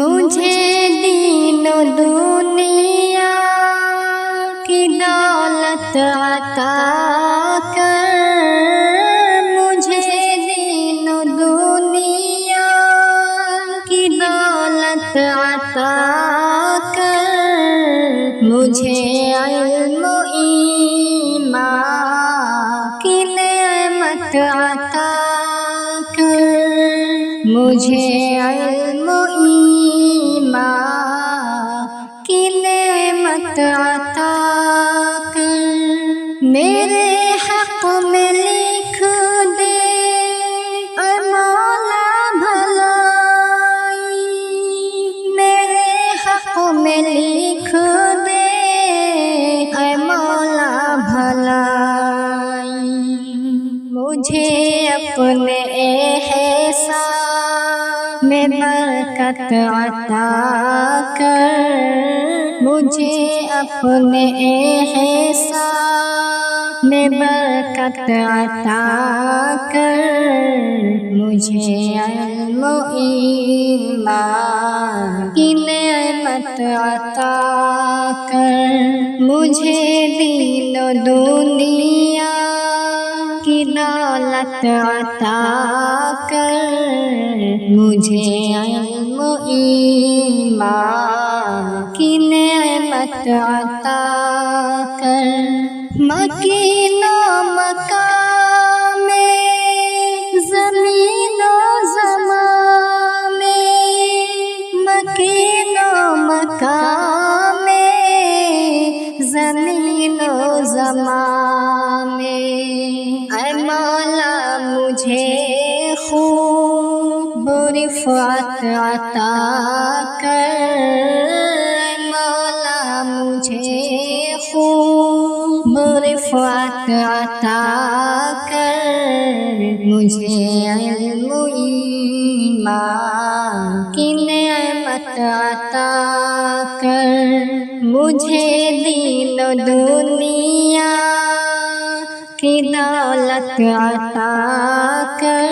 مجھے دین و دنیا کی دولت عطا کر، مجھے دین و دنیا کی دولت عطا کر، مجھے علم و ایمان کی نعمت عطا کر، مجھے علم و ایمان کی نعمت عطا کر، میرے حق میں لکھ دے اے مولا بھلائی، میرے حق میں لکھ دے اے مولا بھلائی، مجھے اپنے احسان میں برکت عطا کر، مجھے اپنے احسان میں برکت عطا کر، مجھے علم و ایمان کی نعمت عطا کر، مجھے دین و دنیا کی دولت عطا کر، مجھے علم و ایمان کی نعمت عطا کر، مکین و مکان میں زمین و زمان میں، مکین و مکان میں زمین و زمان میں، اے مولا مجھے خوب رفعت عطا کر، اے مولا مجھے خوب رفعت عطا کر، مجھے علم و ایمان کی نعمت عطا کر، مجھے دین و دنیا کی دولت عطا کر،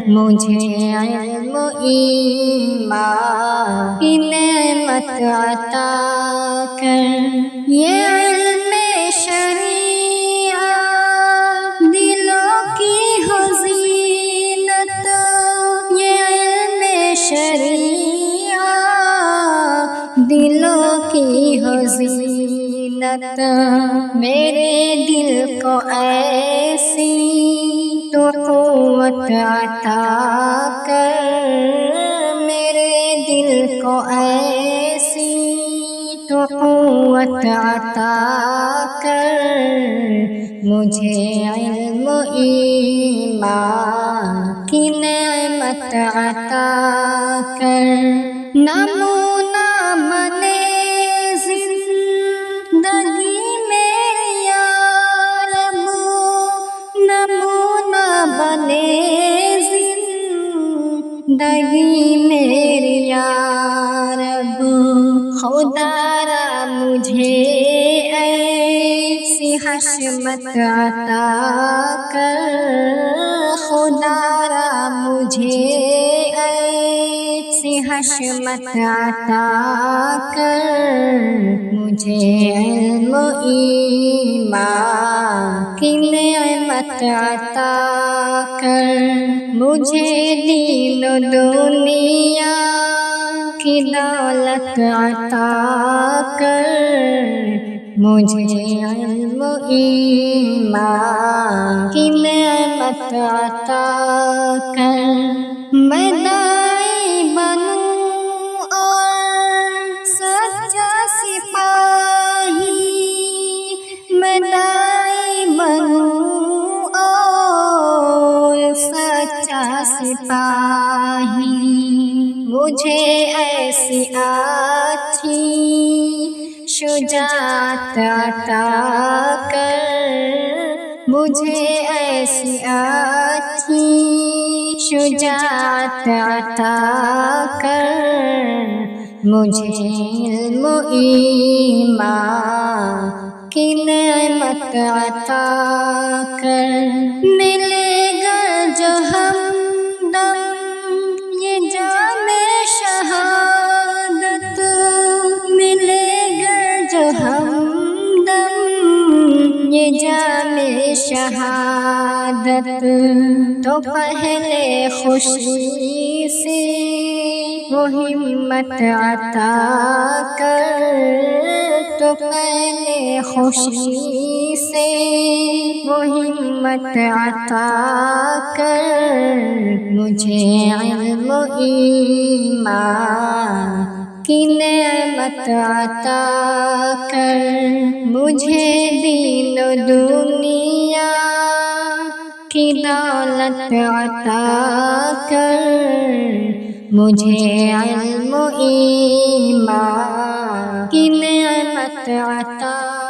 مجھے علم و ایمان کی نعمت عطا کر، یہ علم شریعت دلوں کی ہو زینت، یہ علم شریعت دلوں کی ہو زینت، میرے دل کو ایسی تو قوت عطا کر، میرے دل کو ایسی تو قوت عطا کر، مجھے علم و ایمان کی نعمت عطا کر، نمونہ بنے زندگی میری یا رب، نمونہ بنے زندگی میری یا رب، خدا را مجھے ایسی حشمت عطا کر، خدا را مجھے ایسی حشمت عطا کر، مجھے علم و ایمان کی نعمت عطا کر، مجھے دین و دنیا کی دولت عطا کر، مجھے علم و ایمان کی نعمت عطا کر، میں داعی بنوں اور سچا سپاہی، میں داعی بنوں اور سچا سپاہی، مجھے ایسی اچھی شجاعت عطا کر، مجھے ایسی اچھی شجاعت عطا کر، مجھے علم و ایمان کی نعمت عطا کر، ملے گا جو ہمدم یہ جام شہادت جام شہادت تو پہلے خوشی سے وہ ہمت عطا کر، تو پہلے خوشی سے وہ ہمت عطا کر، مجھے علم و ایمان کی نعمت عطا کر، مجھے دین و دنیا کی دولت عطا کر، مجھے علم و ایمان کی نعمت عطا